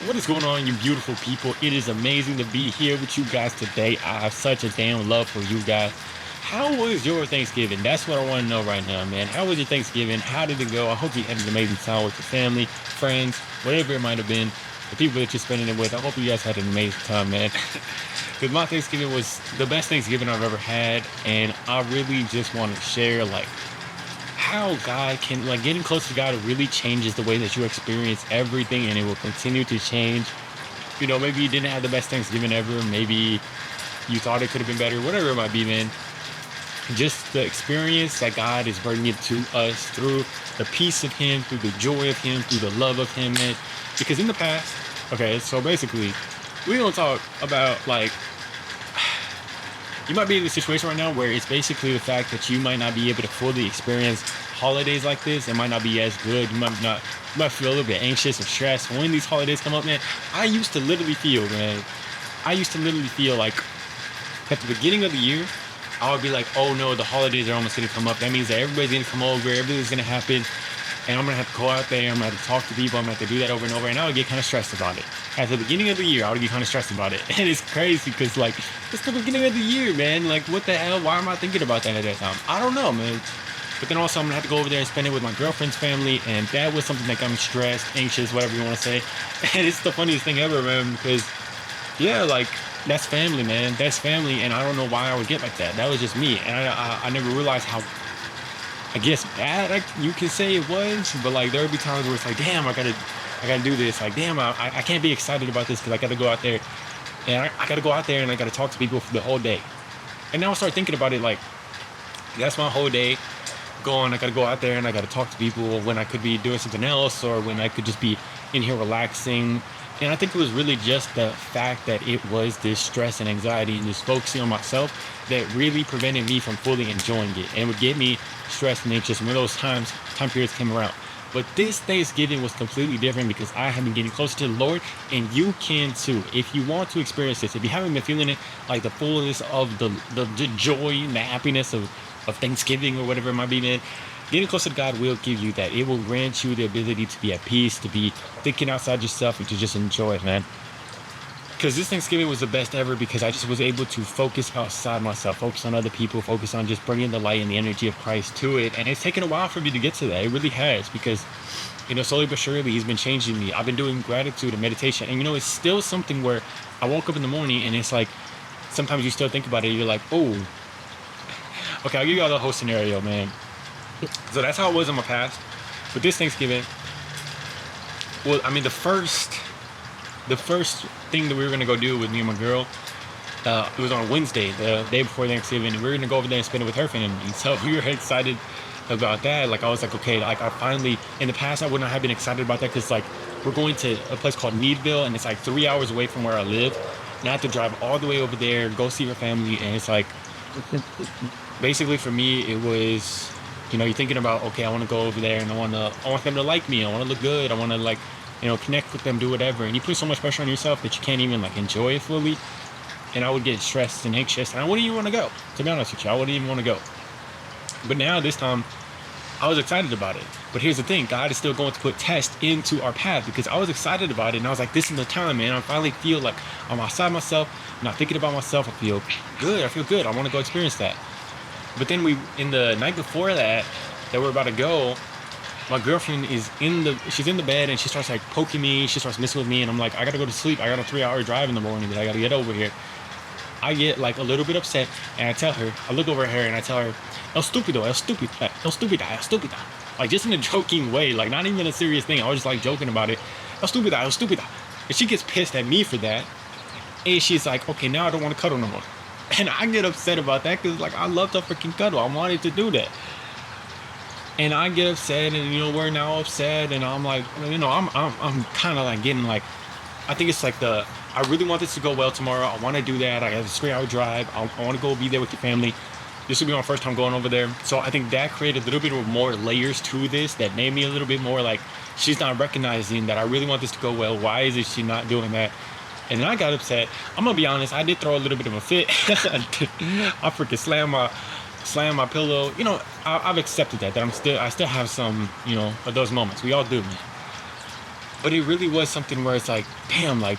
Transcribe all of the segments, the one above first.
What is going on, you beautiful people? It is amazing to be here with you guys today. I have such a damn love for you guys. How was your Thanksgiving? That's what I want to know right now, man. How was your Thanksgiving? How did it go? I hope you had an amazing time with your family, friends, whatever it might have been, the people that you're spending it with. I hope you guys had an amazing time, man. Because my Thanksgiving was the best Thanksgiving I've ever had, and I really just want to share, like, how God can, like, getting close to God really changes the way that you experience everything, and it will continue to change. Maybe you didn't have the best Thanksgiving ever. Maybe you thought it could have been better, whatever it might be, man. Just the experience that God is bringing it to us through the peace of Him, through the joy of Him, through the love of Him, man. Because in the past, okay, so basically, we don't talk about, like, you might be in a situation right now where it's basically the fact that you might not be able to fully experience holidays like this. It might not be as good. You might feel a little bit anxious or stressed when these holidays come up, man. I used to literally feel, like at the beginning of the year, I would be like, oh no, the holidays are almost going to come up. That means that everybody's going to come over, everything's going to happen. And I'm going to have to go out there, I'm going to have to talk to people, I'm going to have to do that over and over. And I would get kind of stressed about it. At the beginning of the year, I would get kind of stressed about it. And it's crazy because, like, it's the beginning of the year, man. Like, what the hell? Why am I thinking about that at that time? I don't know, man. But then also, I'm going to have to go over there and spend it with my girlfriend's family. And that was something like I'm stressed, anxious, whatever you want to say. And it's the funniest thing ever, man, because, yeah, like, that's family, man. That's family. And I don't know why I would get like that. That was just me. And I never realized how, I guess, bad you can say it was, but like there would be times where it's like, damn, I gotta do this. Like, damn, I can't be excited about this because I gotta go out there, and I gotta go out there and I gotta talk to people for the whole day. And now I start thinking about it like, that's my whole day going. I gotta go out there and I gotta talk to people when I could be doing something else or when I could just be in here relaxing. And I think it was really just the fact that it was this stress and anxiety and just focusing on myself that really prevented me from fully enjoying it and would get me stressed and anxious when those time periods came around. But this Thanksgiving was completely different because I have been getting closer to the Lord, and you can too. If you want to experience this, if you haven't been feeling it, like the fullness of the joy and the happiness of Thanksgiving or whatever it might be, man, getting closer to God will give you that. It will grant you the ability to be at peace, to be thinking outside yourself, and to just enjoy it, man. Because this Thanksgiving was the best ever because I just was able to focus outside myself, focus on other people, focus on just bringing the light and the energy of Christ to it. And it's taken a while for me to get to that. It really has because, slowly but surely, He's been changing me. I've been doing gratitude and meditation. And, it's still something where I woke up in the morning and it's like, sometimes you still think about it. You're like, oh, okay, I'll give you all the whole scenario, man. So that's how it was in my past. But this Thanksgiving, well, I mean, the first thing that we were going to go do with me and my girl, it was on Wednesday, the day before Thanksgiving. We were going to go over there and spend it with her family. So we were excited about that. Like, I was like, okay, like I finally, in the past, I would not have been excited about that because, like, we're going to a place called Needville, and it's like 3 hours away from where I live. And I have to drive all the way over there, go see her family. And it's like, basically for me, it was, you're thinking about, okay, I want to go over there and I want them to like me. I want to look good. I want to, like, connect with them, do whatever. And you put so much pressure on yourself that you can't even, like, enjoy it fully. And I would get stressed and anxious, and I wouldn't even want to go. To be honest with you, I wouldn't even want to go. But now, this time, I was excited about it. But here's the thing, God is still going to put tests into our path because I was excited about it, and I was like, this is the time, man. I finally feel like I'm outside myself, I'm not thinking about myself. I feel good. I want to go experience that. But then in the night before that we're about to go, my girlfriend she's in the bed and she starts like poking me. She starts messing with me and I'm like, I gotta go to sleep. I got a 3-hour drive in the morning that I gotta get over here. I get like a little bit upset and I look over at her and I tell her, El estúpida, el estúpida. Like, just in a joking way, like not even a serious thing. I was just like joking about it. El estúpida. And she gets pissed at me for that. And she's like, okay, now I don't want to cuddle no more. And I get upset about that because, like, I love to freaking cuddle. I wanted to do that. And I get upset, and we're now upset, and I'm like, I'm kind of like getting like, I think it's like I really want this to go well tomorrow. I want to do that. I have a 3-hour drive. I want to go be there with your family. This will be my first time going over there. So I think that created a little bit more layers to this that made me a little bit more like, she's not recognizing that I really want this to go well. Why is she not doing that? And then I got upset. I'm gonna be honest, I did throw a little bit of a fit. I freaking slam my pillow. I've accepted that I still have some, of those moments. We all do, man. But it really was something where it's like, damn, like,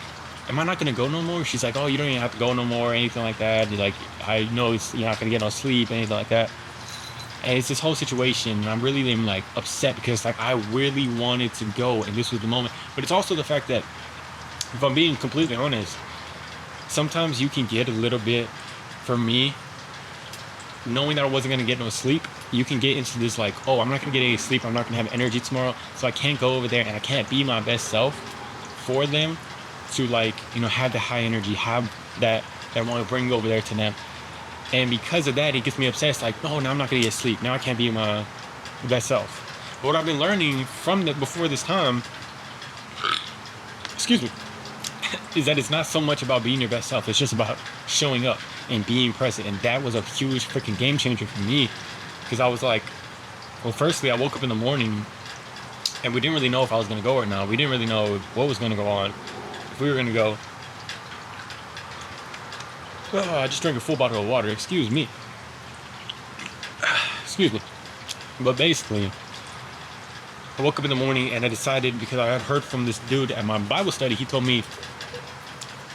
am I not gonna go no more? She's like, oh, you don't even have to go no more, or anything like that. You're like, I know you're not gonna get no sleep, anything like that. And it's this whole situation. And I'm really like upset because like I really wanted to go, and this was the moment. But it's also the fact that, if I'm being completely honest, sometimes you can get a little bit, for me, knowing that I wasn't gonna get no sleep, you can get into this like, oh, I'm not gonna get any sleep, I'm not gonna have energy tomorrow, so I can't go over there and I can't be my best self for them, to like, have the high energy, have that I want to bring over there to them. And because of that, it gets me obsessed, like, oh, now I'm not gonna get sleep, now I can't be my best self. But what I've been learning from before this time, excuse me, is that it's not so much about being your best self, it's just about showing up and being present. And that was a huge freaking game changer for me, because I was like, well, firstly, I woke up in the morning and we didn't really know if I was going to go or not. We didn't really know what was going to go on, if we were going to go. Oh, I just drank a full bottle of water, excuse me. Excuse me. But basically, I woke up in the morning and I decided, because I had heard from this dude at my Bible study, he told me,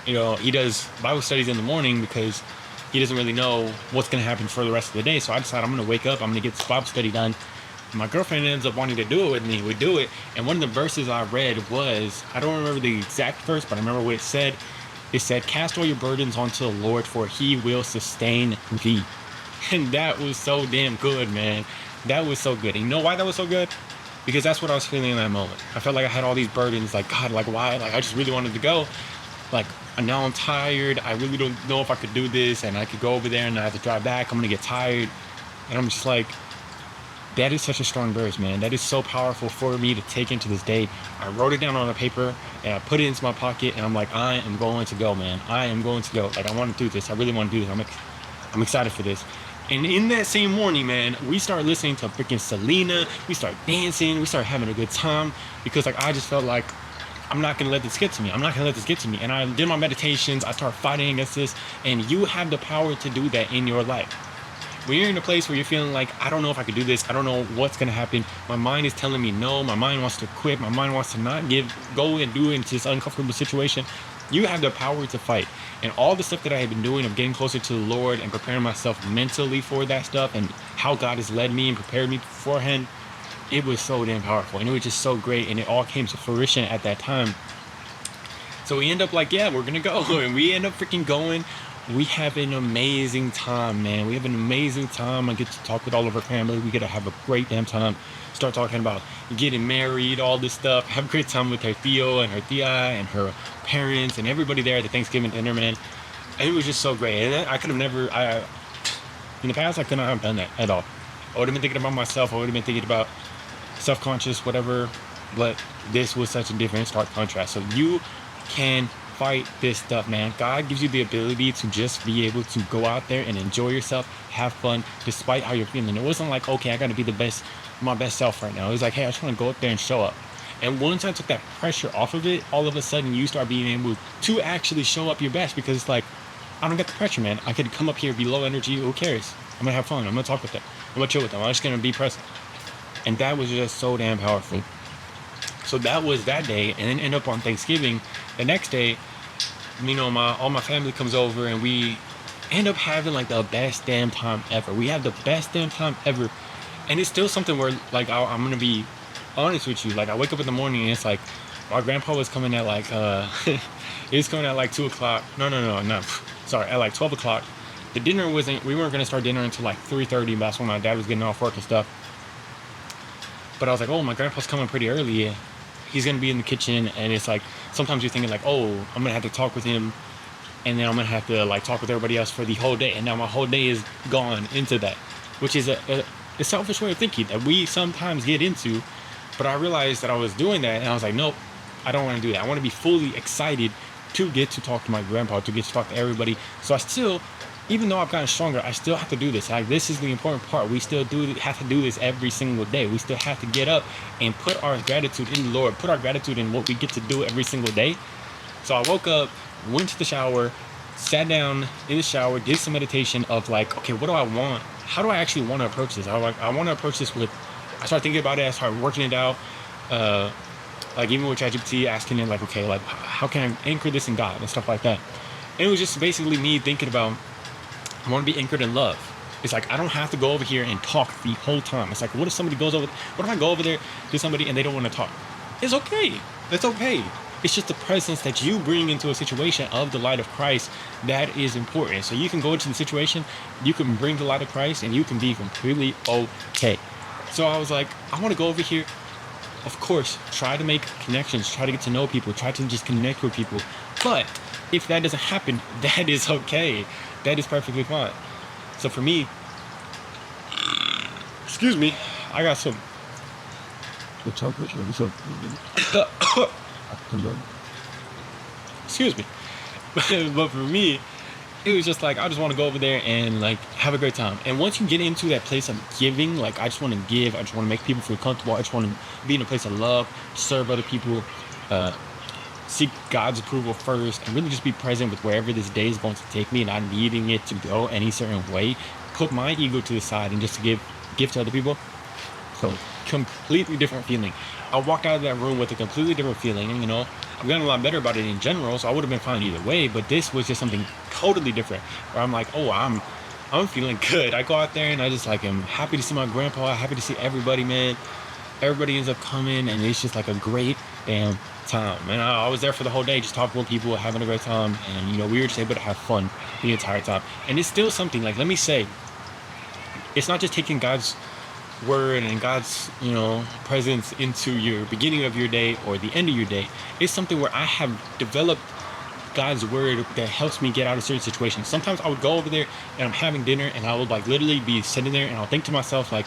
he does Bible studies in the morning because he doesn't really know what's going to happen for the rest of the day. So I decided I'm going to wake up, I'm going to get this Bible study done. My girlfriend ends up wanting to do it with me. We do it. And one of the verses I read was, I don't remember the exact verse, but I remember what it said. It said, cast all your burdens onto the Lord, for he will sustain thee. And that was so damn good, man. That was so good. And you know why that was so good? Because that's what I was feeling in that moment. I felt like I had all these burdens, like, God, like, why? Like, I just really wanted to go. Like, now I'm tired. I really don't know if I could do this, and I could go over there and I have to drive back. I'm going to get tired. And I'm just like, that is such a strong verse, man. That is so powerful for me to take into this day. I wrote it down on a paper and I put it into my pocket, and I'm like, I am going to go, man. I am going to go. Like, I want to do this. I really want to do this. I'm excited for this. And in that same morning, man, we start listening to freaking Selena. We start dancing. We start having a good time, because like I just felt like, I'm not going to let this get to me. I'm not going to let this get to me. And I did my meditations. I started fighting against this. And you have the power to do that in your life. When you're in a place where you're feeling like, I don't know if I could do this, I don't know what's going to happen, my mind is telling me no, my mind wants to quit, my mind wants to not go and do it into this uncomfortable situation, you have the power to fight. And all the stuff that I have been doing of getting closer to the Lord and preparing myself mentally for that stuff, and how God has led me and prepared me beforehand, it was so damn powerful. And it was just so great, and it all came to fruition at that time. So we end up like, yeah, we're going to go. And we end up freaking going. We have an amazing time, man. We have an amazing time. I get to talk with all of our family. We get to have a great damn time. Start talking about getting married, all this stuff. Have a great time with her Theo and her Tia and her parents and everybody there at the Thanksgiving dinner, man. And it was just so great. And I could have never, in the past, I could not have done that at all. I would have been thinking about myself. I would have been thinking about self-conscious, whatever. But this was such a different stark contrast. So you can fight this stuff, man. God gives you the ability to just be able to go out there and enjoy yourself, have fun, despite how you're feeling. It wasn't like, okay, I gotta be my best self right now. It was like, hey, I just want to go up there and show up. And once I took that pressure off of it, all of a sudden you start being able to actually show up your best, because it's like, I don't get the pressure, man. I could come up here, be low energy, who cares? I'm gonna have fun, I'm gonna talk with them, I'm gonna chill with them, I'm just gonna be present. And that was just so damn powerful. So that was that day. And then end up on Thanksgiving, the next day, all my family comes over, and we end up having like the best damn time ever. We have the best damn time ever. And it's still something where, like, I'm gonna be honest with you. Like, I wake up in the morning and it's like, my grandpa was coming at like, he was coming at like 2 o'clock. No. Sorry, at like 12 o'clock. The dinner we weren't gonna start dinner until like 3:30. That's when my dad was getting off work and stuff. But I was like, oh, my grandpa's coming pretty early. He's going to be in the kitchen. And it's like, sometimes you're thinking like, oh, I'm going to have to talk with him, and then I'm going to have to like talk with everybody else for the whole day. And now my whole day is gone into that, which is a selfish way of thinking that we sometimes get into. But I realized that I was doing that, and I was like, nope, I don't want to do that. I want to be fully excited to get to talk to my grandpa, to get to talk to everybody. So I still, even though I've gotten stronger, I still have to do this. Like, this is the important part. We still have to do this every single day. We still have to get up and put our gratitude in the Lord, put our gratitude in what we get to do every single day. So I woke up, went to the shower, sat down in the shower, did some meditation of like, okay, what do I want? How do I actually want to approach this? I want to approach this with, I started thinking about it, I started working it out. Like even with ChatGPT, asking it like, okay, like how can I anchor this in God and stuff like that. And it was just basically me thinking about, I want to be anchored in love. It's like I don't have to go over here and talk the whole time. It's like, what if somebody goes over? What if I go over there to somebody and they don't want to talk? It's okay. It's okay. It's just the presence that you bring into a situation of the light of Christ that is important. So you can go into the situation, you can bring the light of Christ, and you can be completely okay. So I was like, I want to go over here. Of course, try to make connections, try to get to know people, try to just connect with people. But if that doesn't happen, that is okay. That is perfectly fine. So for me, excuse me, I got some. Excuse me. But for me, it was just like, I just want to go over there and like have a great time. And once you get into that place of giving, like I just want to give, I just want to make people feel comfortable, I just want to be in a place of love, serve other people, seek God's approval first, and really just be present with wherever this day is going to take me, not needing it to go any certain way. Put my ego to the side and just to give to other people. So completely different feeling. I walked out of that room with a completely different feeling, and I've gotten a lot better about it in general, so I would have been fine either way, but this was just something totally different, where I'm like, oh, I'm feeling good. I go out there and I just like am happy to see my grandpa, happy to see everybody, man. Everybody ends up coming, and it's just like a great damn time. And I was there for the whole day, just talking with people, having a great time, and we were just able to have fun the entire time. And it's still something, like, let me say, it's not just taking God's word and God's presence into your beginning of your day or the end of your day. It's something where I have developed God's word that helps me get out of certain situations. Sometimes I would go over there and I'm having dinner and I would like literally be sitting there and I'll think to myself like,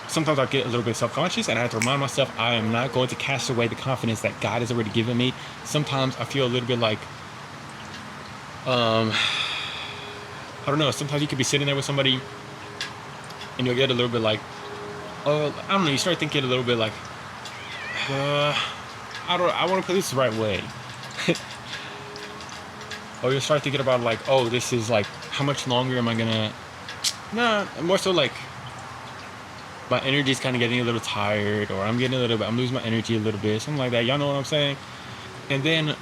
sometimes I'll get a little bit self-conscious and I have to remind myself I am not going to cast away the confidence that God has already given me. Sometimes I feel a little bit like I don't know, sometimes you could be sitting there with somebody and you'll get a little bit like, I don't know, you start thinking a little bit like, I want to put this the right way. Or you'll start thinking about like, oh, this is like, how much longer am I gonna, more so like, my energy's kind of getting a little tired, or I'm losing my energy a little bit, something like that, y'all know what I'm saying? And then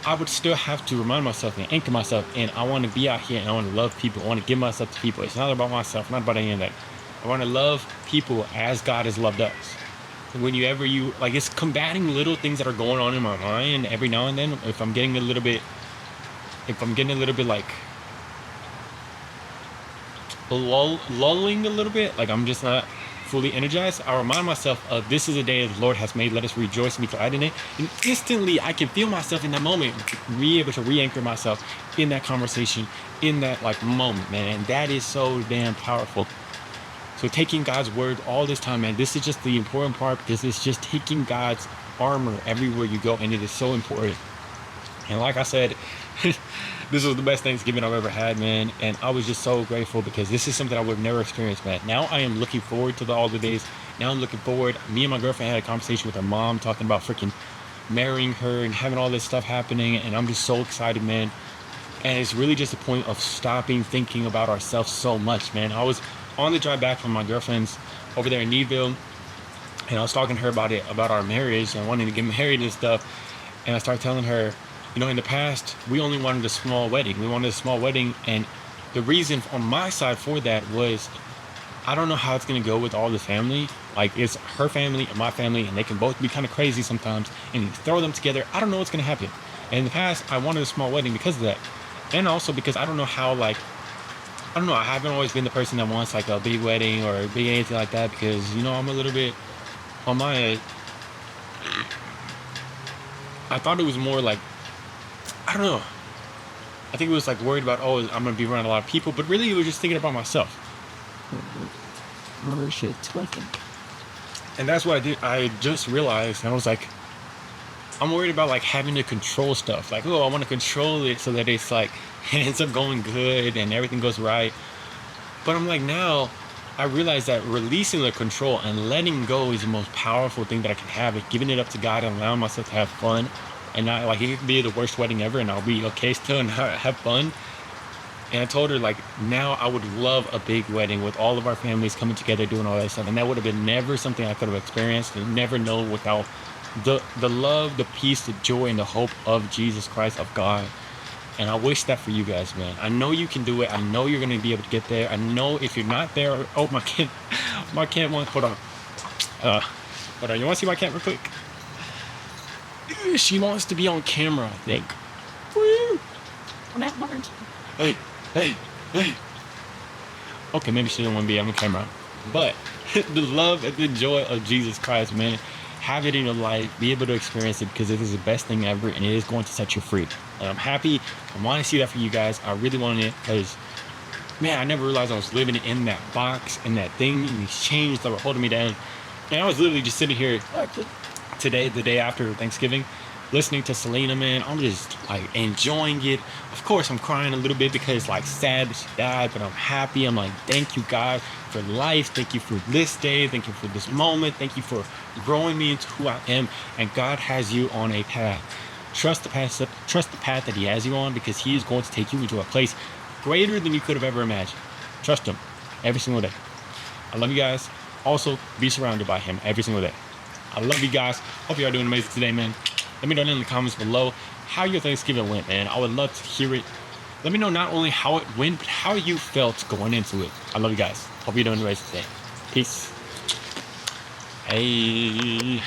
I would still have to remind myself and anchor myself, and I want to be out here and I want to love people. I want to give myself to people. It's not about myself, not about any of that. I want to love people as God has loved us. Whenever it's combating little things that are going on in my mind every now and then. If I'm getting a little bit like lulling a little bit, like I'm just not fully energized, I remind myself of this is a day that the Lord has made. Let us rejoice and be glad in it. And instantly I can feel myself in that moment, be able to re-anchor myself in that conversation, in that like moment, man. And that is so damn powerful. So taking God's word all this time, man, this is just the important part, because it's just taking God's armor everywhere you go, and it is so important. And like I said, this was the best Thanksgiving I've ever had, man. And I was just so grateful, because this is something I would have never experienced, man. Now I am looking forward to all the days. Now I'm looking forward. Me and my girlfriend had a conversation with her mom talking about freaking marrying her and having all this stuff happening. And I'm just so excited, man. And it's really just a point of stopping thinking about ourselves so much, man. I was on the drive back from my girlfriend's over there in Needville, and I was talking to her about our marriage and wanting to get married and stuff. And I started telling her, in the past, we only wanted a small wedding. We wanted a small wedding, and the reason on my side for that was, I don't know how it's going to go with all the family. Like, it's her family and my family, and they can both be kind of crazy sometimes, and you throw them together, I don't know what's going to happen. And in the past, I wanted a small wedding because of that. And also because I don't know how, I haven't always been the person that wants like a big wedding or a big anything like that, because, I'm a little bit on my end. I thought it was more like, I don't know. I think it was like worried about, I'm going to be around a lot of people, but really it was just thinking about myself. And that's what I did. I just realized, and I was like, I'm worried about like having to control stuff. Like, I want to control it so that it's like, it ends up going good and everything goes right. But I'm like, now I realize that releasing the control and letting go is the most powerful thing that I can have. It giving it up to God and allowing myself to have fun. And not like, it could be the worst wedding ever and I'll be okay still and have fun. And I told her like now I would love a big wedding with all of our families coming together doing all that stuff. And that would have been never something I could have experienced and never know without the love, the peace, the joy, and the hope of Jesus Christ, of God. And I wish that for you guys, man. I know you can do it. I know you're gonna be able to get there. I know if you're not there, oh my kid, my cat wants. Hold on, hold on. You want to see my cat real quick? She wants to be on camera, I think. Woo! Hey, hey, hey. Okay, maybe she don't want to be on camera, but the love and the joy of Jesus Christ, man. Have it in your life, be able to experience it because it is the best thing ever and it is going to set you free. And I'm happy. I want to see that for you guys. I really want it because, man, I never realized I was living in that box and that thing and these chains that were holding me down. And I was literally just sitting here today, the day after Thanksgiving, listening to Selena, man. I'm just like enjoying it. Of course, I'm crying a little bit because like sad that she died, but I'm happy. I'm like, thank you, God, for life. Thank you for this day. Thank you for this moment. Thank you for growing me into who I am. And God has you on a path. Trust the path that He has you on because He is going to take you into a place greater than you could have ever imagined. Trust Him every single day. I love you guys. Also, be surrounded by Him every single day. I love you guys. Hope you are doing amazing today, man. Let me know in the comments below how your Thanksgiving went, man. I would love to hear it. Let me know not only how it went, but how you felt going into it. I love you guys. Hope you're doing amazing today. Peace. Hey.